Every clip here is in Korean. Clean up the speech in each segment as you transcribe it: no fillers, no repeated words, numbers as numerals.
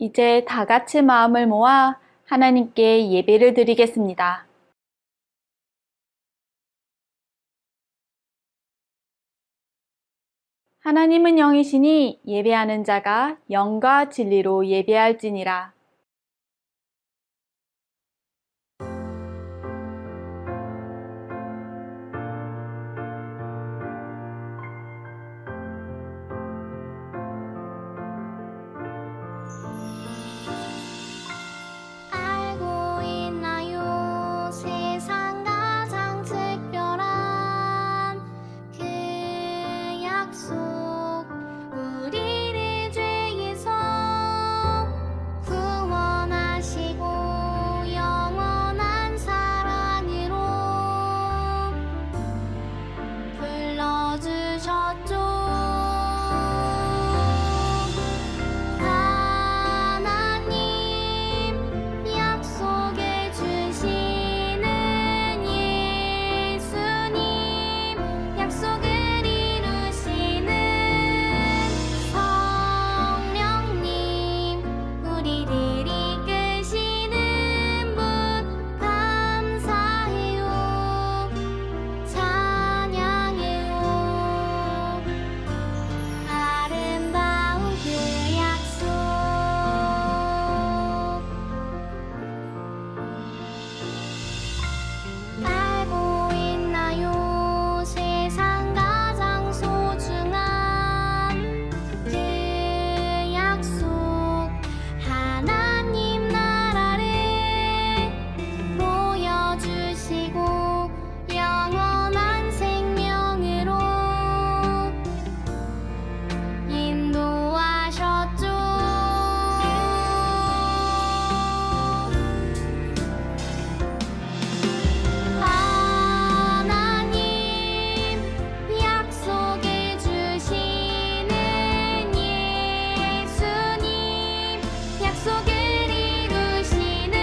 이제 다 같이 마음을 모아 하나님께 예배를 드리겠습니다. 하나님은 영이시니 예배하는 자가 영과 진리로 예배할지니라. 알고 있나요? 세상 가장 특별한 그 약속, 우리를 죄에서 구원하시고 영원한 사랑으로 불러주셨죠. 약속해 주시는 예수님, 약속을 이루시는 성령님, 우리를 이끄시는 분 감사해요, 찬양해요. 아름다운 그 약속, 알고 있나요? 세상 가장 소중한 그 약속, 하나님 나라를 보여주시고 영원한 생명으로 인도하셨죠. 하나님 약속해 주시는 예수님, 약속을 이루시는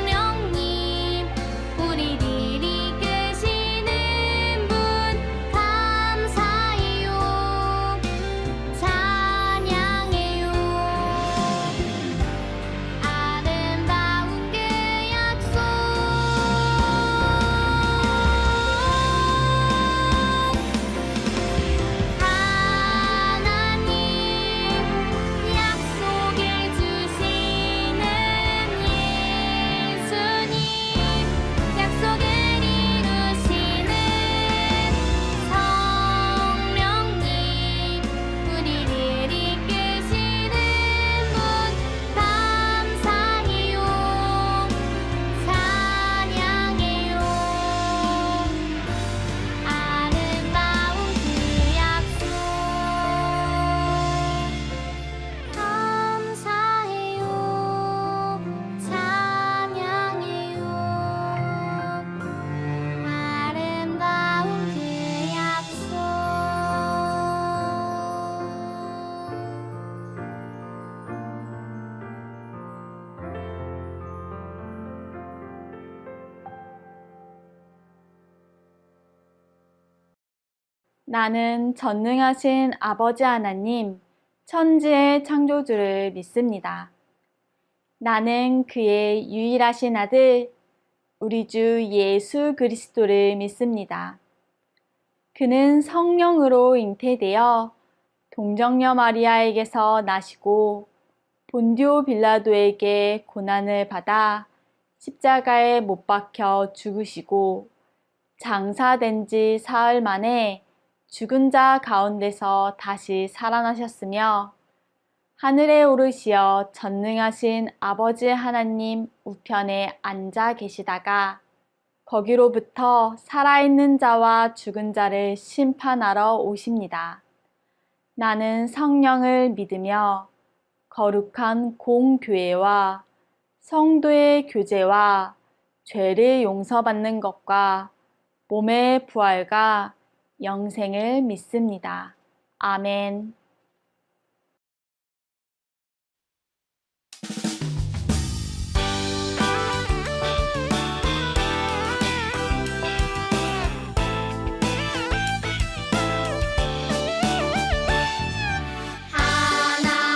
성령님, 우리를 이끄시는 분 감사해요, 찬양해요. 아름다운 그 약속, 하나님 약속해 주시는 예수님, 약속을 이루시는 성령님, 우리를 이끄시는 분 감사해요, 찬양해요. 아름다운 그 약속, 감사해요, 찬양해요. 아름다운 그 약속. 나는 전능하신 아버지 하나님, 천지의 창조주를 믿습니다. 나는 그의 유일하신 아들, 우리 주 예수 그리스도를 믿습니다. 그는 성령으로 잉태되어 동정녀 마리아에게서 나시고 본디오 빌라도에게 고난을 받아 십자가에 못 박혀 죽으시고 장사된 지 사흘 만에 죽은 자 가운데서 다시 살아나셨으며 하늘에 오르시어 전능하신 아버지 하나님 우편에 앉아 계시다가 거기로부터 살아있는 자와 죽은 자를 심판하러 오십니다. 나는 성령을 믿으며 거룩한 공교회와 성도의 교제와 죄를 용서받는 것과 몸의 부활과 영생을 믿습니다. 아멘. 하나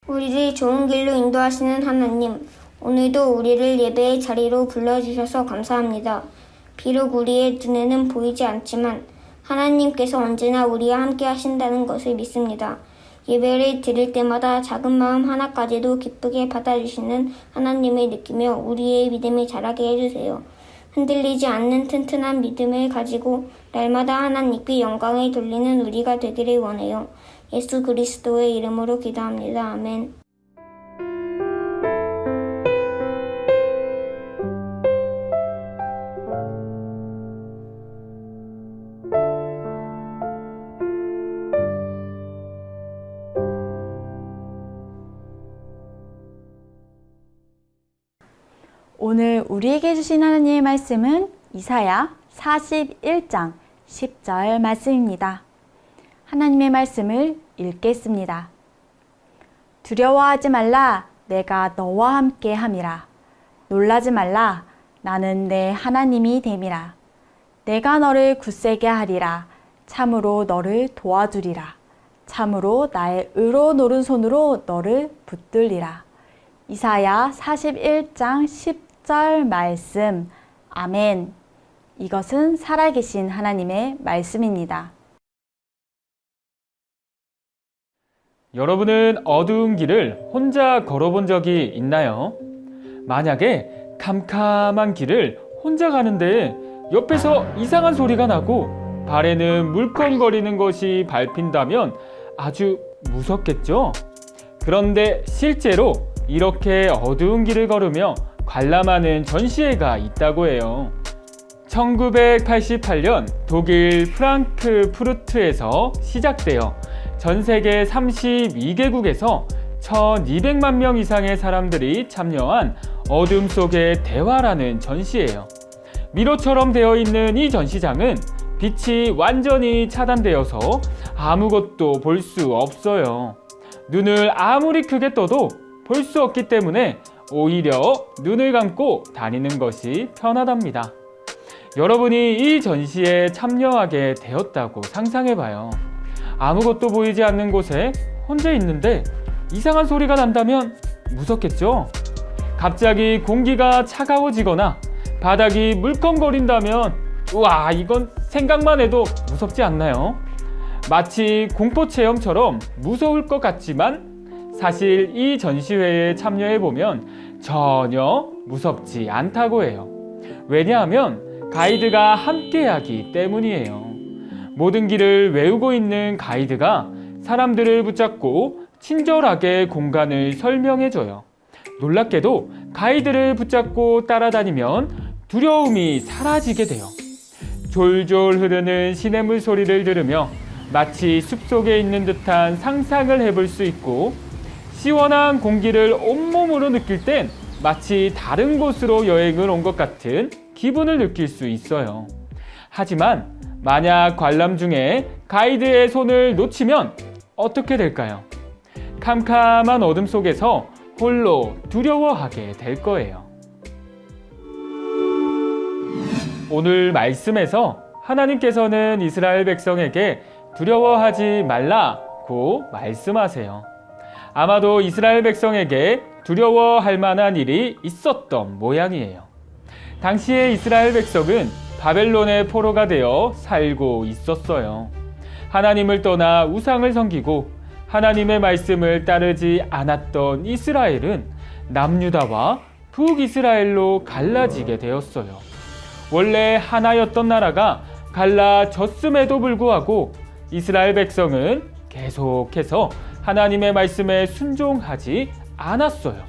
우리를 좋은 길로 인도하시는 하나님, 오늘도 우리를 예배의 자리로 불러주셔서 감사합니다. 비록 우리의 눈에는 보이지 않지만 하나님께서 언제나 우리와 함께 하신다는 것을 믿습니다. 예배를 드릴 때마다 작은 마음 하나까지도 기쁘게 받아주시는 하나님을 느끼며 우리의 믿음을 자라게 해주세요. 흔들리지 않는 튼튼한 믿음을 가지고 날마다 하나님께 영광을 돌리는 우리가 되기를 원해요. 예수 그리스도의 이름으로 기도합니다. 아멘. 오늘 우리에게 주신 하나님의 말씀은 이사야 41장 10절 말씀입니다. 하나님의 말씀을 읽겠습니다. 두려워하지 말라, 내가 너와 함께 함이라. 놀라지 말라, 나는 내 하나님이 됨이라. 내가 너를 굳세게 하리라. 참으로 너를 도와주리라. 참으로 나의 의로 노른 손으로 너를 붙들리라. 이사야 41장 10절 말씀. 아멘. 이것은 살아계신 하나님의 말씀입니다. 여러분은 어두운 길을 혼자 걸어본 적이 있나요? 만약에 캄캄한 길을 혼자 가는데 옆에서 이상한 소리가 나고 발에는 물컹거리는 것이 밟힌다면 아주 무섭겠죠? 그런데 실제로 이렇게 어두운 길을 걸으며 관람하는 전시회가 있다고 해요. 1988년 독일 프랑크푸르트에서 시작되어 전 세계 32개국에서 1200만 명 이상의 사람들이 참여한 어둠 속의 대화라는 전시예요. 미로처럼 되어 있는 이 전시장은 빛이 완전히 차단되어서 아무것도 볼 수 없어요. 눈을 아무리 크게 떠도 볼 수 없기 때문에 오히려 눈을 감고 다니는 것이 편하답니다. 여러분이 이 전시에 참여하게 되었다고 상상해봐요. 아무것도 보이지 않는 곳에 혼자 있는데 이상한 소리가 난다면 무섭겠죠? 갑자기 공기가 차가워지거나 바닥이 물컹거린다면 우와, 이건 생각만 해도 무섭지 않나요? 마치 공포체험처럼 무서울 것 같지만 사실 이 전시회에 참여해보면 전혀 무섭지 않다고 해요. 왜냐하면 가이드가 함께하기 때문이에요. 모든 길을 외우고 있는 가이드가 사람들을 붙잡고 친절하게 공간을 설명해줘요. 놀랍게도 가이드를 붙잡고 따라다니면 두려움이 사라지게 돼요. 졸졸 흐르는 시냇물 소리를 들으며 마치 숲속에 있는 듯한 상상을 해볼 수 있고, 시원한 공기를 온몸으로 느낄 땐 마치 다른 곳으로 여행을 온 것 같은 기분을 느낄 수 있어요. 하지만 만약 관람 중에 가이드의 손을 놓치면 어떻게 될까요? 캄캄한 어둠 속에서 홀로 두려워하게 될 거예요. 오늘 말씀에서 하나님께서는 이스라엘 백성에게 두려워하지 말라고 말씀하세요. 아마도 이스라엘 백성에게 두려워할 만한 일이 있었던 모양이에요. 당시에 이스라엘 백성은 바벨론의 포로가 되어 살고 있었어요. 하나님을 떠나 우상을 섬기고 하나님의 말씀을 따르지 않았던 이스라엘은 남유다와 북이스라엘로 갈라지게 되었어요. 원래 하나였던 나라가 갈라졌음에도 불구하고 이스라엘 백성은 계속해서 하나님의 말씀에 순종하지 않았어요.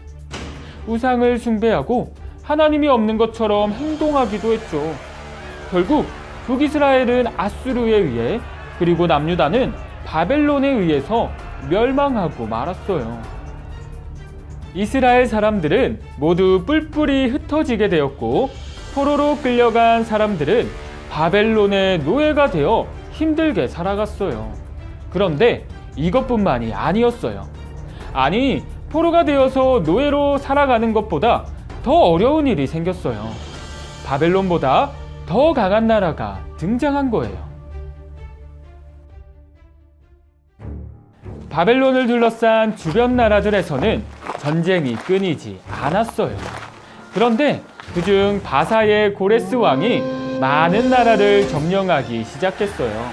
우상을 숭배하고 하나님이 없는 것처럼 행동하기도 했죠. 결국 북이스라엘은 아수르에 의해, 그리고 남유다는 바벨론에 의해서 멸망하고 말았어요. 이스라엘 사람들은 모두 뿔뿔이 흩어지게 되었고, 포로로 끌려간 사람들은 바벨론의 노예가 되어 힘들게 살아갔어요. 그런데 이것뿐만이 아니었어요. 아니, 포로가 되어서 노예로 살아가는 것보다 더 어려운 일이 생겼어요. 바벨론보다 더 강한 나라가 등장한 거예요. 바벨론을 둘러싼 주변 나라들에서는 전쟁이 끊이지 않았어요. 그런데 그중 바사의 고레스 왕이 많은 나라를 점령하기 시작했어요.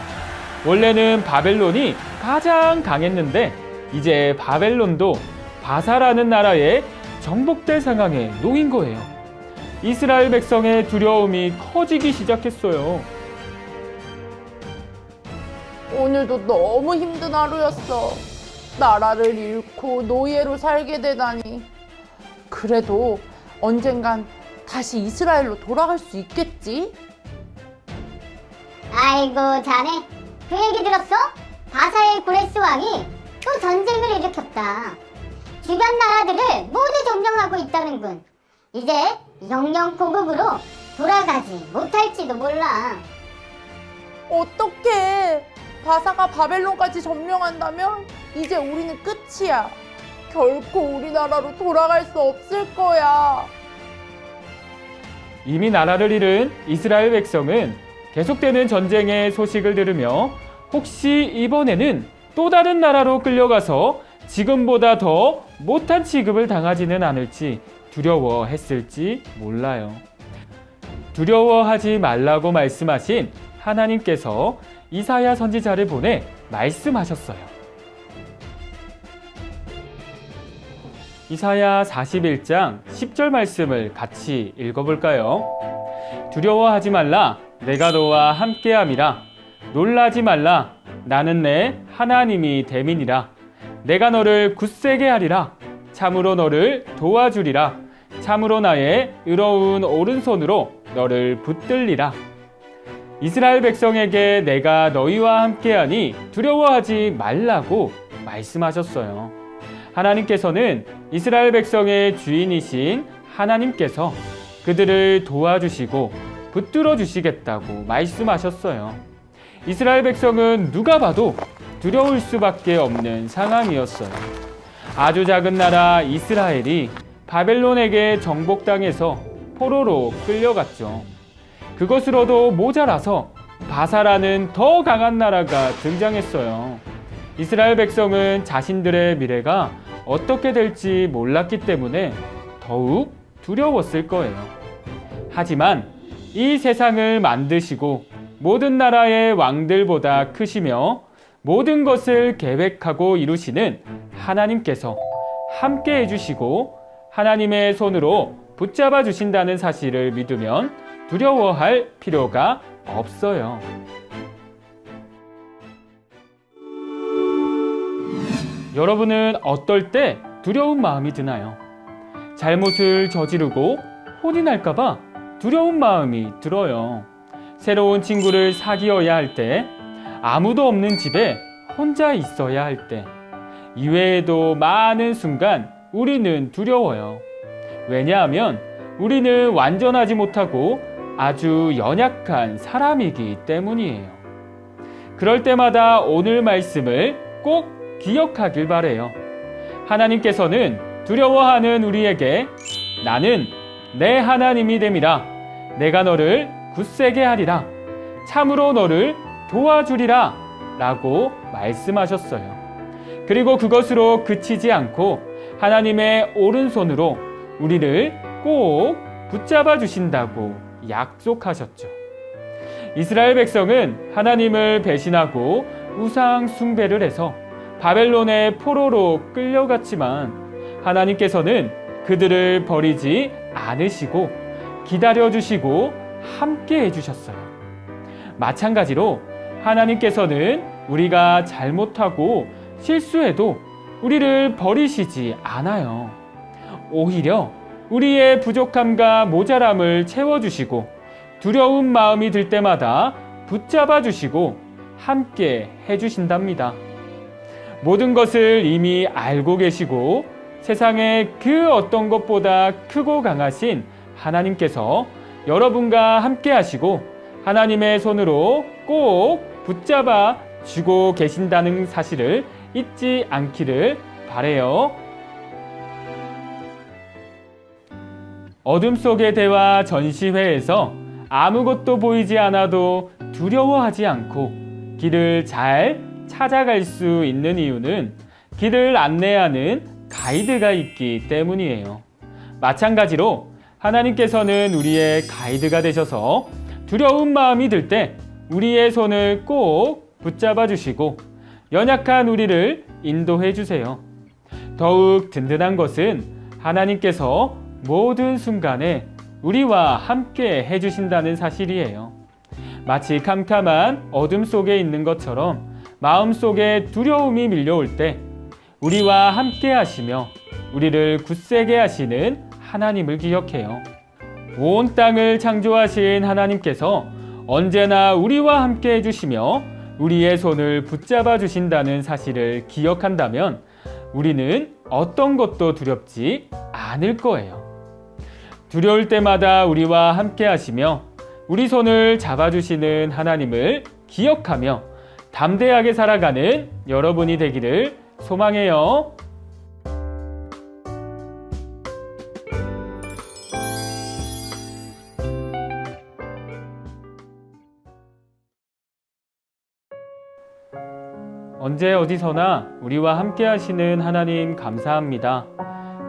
원래는 바벨론이 가장 강했는데 이제 바벨론도 바사라는 나라에 정복될 상황에 놓인 거예요. 이스라엘 백성의 두려움이 커지기 시작했어요. 오늘도 너무 힘든 하루였어. 나라를 잃고 노예로 살게 되다니. 그래도 언젠간 다시 이스라엘로 돌아갈 수 있겠지? 아이고 자네 그 얘기 들었어? 바사의 고레스 왕이 또 전쟁을 일으켰다. 주변 나라들을 모두 점령하고 있다는군. 이제 영영 고국으로 돌아가지 못할지도 몰라. 어떡해. 바사가 바벨론까지 점령한다면 이제 우리는 끝이야. 결코 우리나라로 돌아갈 수 없을 거야. 이미 나라를 잃은 이스라엘 백성은 계속되는 전쟁의 소식을 들으며 혹시 이번에는 또 다른 나라로 끌려가서 지금보다 더 못한 취급을 당하지는 않을지 두려워했을지 몰라요. 두려워하지 말라고 말씀하신 하나님께서 이사야 선지자를 보내 말씀하셨어요. 이사야 41장 10절 말씀을 같이 읽어볼까요? 두려워하지 말라, 내가 너와 함께함이라. 놀라지 말라, 나는 내 하나님이 됨이니라. 내가 너를 굳세게 하리라. 참으로 너를 도와주리라. 참으로 나의 의로운 오른손으로 너를 붙들리라. 이스라엘 백성에게 내가 너희와 함께하니 두려워하지 말라고 말씀하셨어요. 하나님께서는 이스라엘 백성의 주인이신 하나님께서 그들을 도와주시고 붙들어 주시겠다고 말씀하셨어요. 이스라엘 백성은 누가 봐도 두려울 수밖에 없는 상황이었어요. 아주 작은 나라 이스라엘이 바벨론에게 정복당해서 포로로 끌려갔죠. 그것으로도 모자라서 바사라는 더 강한 나라가 등장했어요. 이스라엘 백성은 자신들의 미래가 어떻게 될지 몰랐기 때문에 더욱 두려웠을 거예요. 하지만 이 세상을 만드시고 모든 나라의 왕들보다 크시며 모든 것을 계획하고 이루시는 하나님께서 함께 해주시고 하나님의 손으로 붙잡아 주신다는 사실을 믿으면 두려워할 필요가 없어요. 여러분은 어떨 때 두려운 마음이 드나요? 잘못을 저지르고 혼이 날까봐 두려운 마음이 들어요. 새로운 친구를 사귀어야 할 때, 아무도 없는 집에 혼자 있어야 할 때, 이외에도 많은 순간 우리는 두려워요. 왜냐하면 우리는 완전하지 못하고 아주 연약한 사람이기 때문이에요. 그럴 때마다 오늘 말씀을 꼭 기억하길 바래요. 하나님께서는 두려워하는 우리에게 나는 내 하나님이 됨이라. 내가 너를 굳세게 하리라. 참으로 너를 도와주리라. 라고 말씀하셨어요. 그리고 그것으로 그치지 않고 하나님의 오른손으로 우리를 꼭 붙잡아 주신다고 약속하셨죠. 이스라엘 백성은 하나님을 배신하고 우상 숭배를 해서 바벨론의 포로로 끌려갔지만 하나님께서는 그들을 버리지 않으시고 기다려주시고 함께 해주셨어요. 마찬가지로 하나님께서는 우리가 잘못하고 실수해도 우리를 버리시지 않아요. 오히려 우리의 부족함과 모자람을 채워주시고 두려운 마음이 들 때마다 붙잡아 주시고 함께 해주신답니다. 모든 것을 이미 알고 계시고 세상의 그 어떤 것보다 크고 강하신 하나님께서 여러분과 함께 하시고 하나님의 손으로 꼭 붙잡아 주고 계신다는 사실을 잊지 않기를 바래요. 어둠 속의 대화 전시회에서 아무것도 보이지 않아도 두려워하지 않고 길을 잘 찾아갈 수 있는 이유는 길을 안내하는 가이드가 있기 때문이에요. 마찬가지로 하나님께서는 우리의 가이드가 되셔서 두려운 마음이 들 때 우리의 손을 꼭 붙잡아 주시고 연약한 우리를 인도해 주세요. 더욱 든든한 것은 하나님께서 모든 순간에 우리와 함께 해주신다는 사실이에요. 마치 캄캄한 어둠 속에 있는 것처럼 마음속에 두려움이 밀려올 때 우리와 함께 하시며 우리를 굳세게 하시는 하나님을 기억해요. 온 땅을 창조하신 하나님께서 언제나 우리와 함께 해주시며 우리의 손을 붙잡아 주신다는 사실을 기억한다면 우리는 어떤 것도 두렵지 않을 거예요. 두려울 때마다 우리와 함께 하시며 우리 손을 잡아주시는 하나님을 기억하며 담대하게 살아가는 여러분이 되기를 소망해요. 언제 어디서나 우리와 함께 하시는 하나님 감사합니다.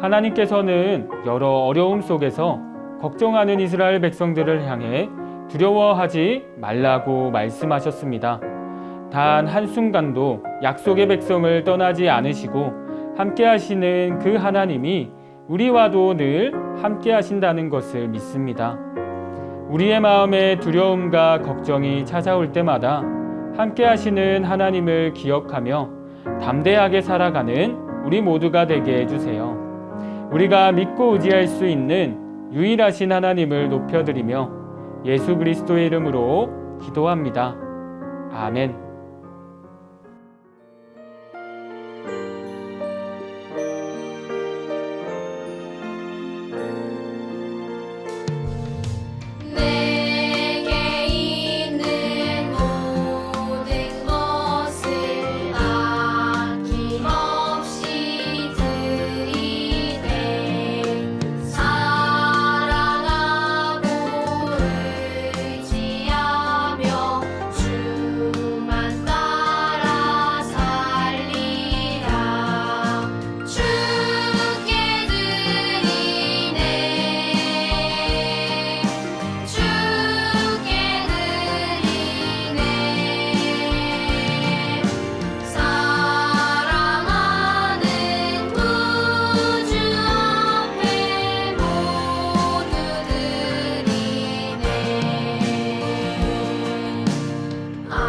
하나님께서는 여러 어려움 속에서 걱정하는 이스라엘 백성들을 향해 두려워하지 말라고 말씀하셨습니다. 단 한순간도 약속의 백성을 떠나지 않으시고 함께 하시는 그 하나님이 우리와도 늘 함께 하신다는 것을 믿습니다. 우리의 마음에 두려움과 걱정이 찾아올 때마다 함께 하시는 하나님을 기억하며 담대하게 살아가는 우리 모두가 되게 해주세요. 우리가 믿고 의지할 수 있는 유일하신 하나님을 높여드리며 예수 그리스도의 이름으로 기도합니다. 아멘. 내게 있는 모든 것을 아낌없이 드리네. 사랑하고 의지하며 주만 따라 살리라. 주께 드리네. 주께 드리네. 사랑하는 구주 앞에 모두 드리네. 아멘.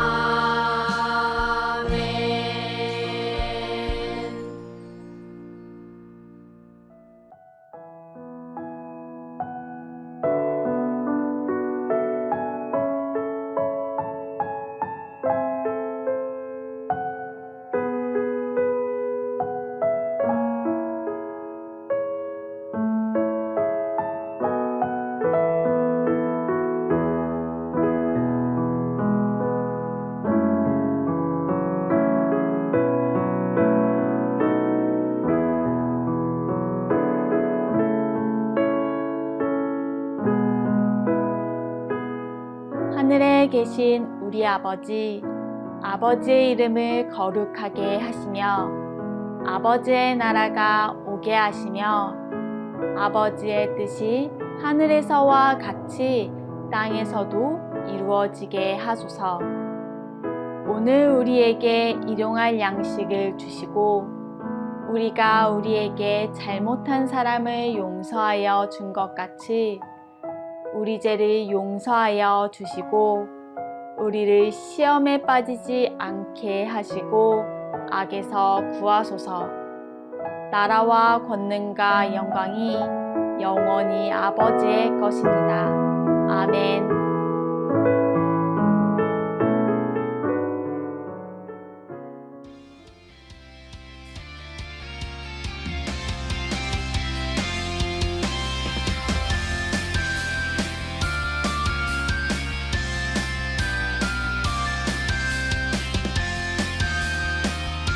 하늘에 계신 우리 아버지, 아버지의 이름을 거룩하게 하시며 아버지의 나라가 오게 하시며 아버지의 뜻이 하늘에서와 같이 땅에서도 이루어지게 하소서. 오늘 우리에게 일용할 양식을 주시고 우리가 우리에게 잘못한 사람을 용서하여 준 것 같이 우리 죄를 용서하여 주시고 우리를 시험에 빠지지 않게 하시고 악에서 구하소서. 나라와 권능과 영광이 영원히 아버지의 것입니다. 아멘.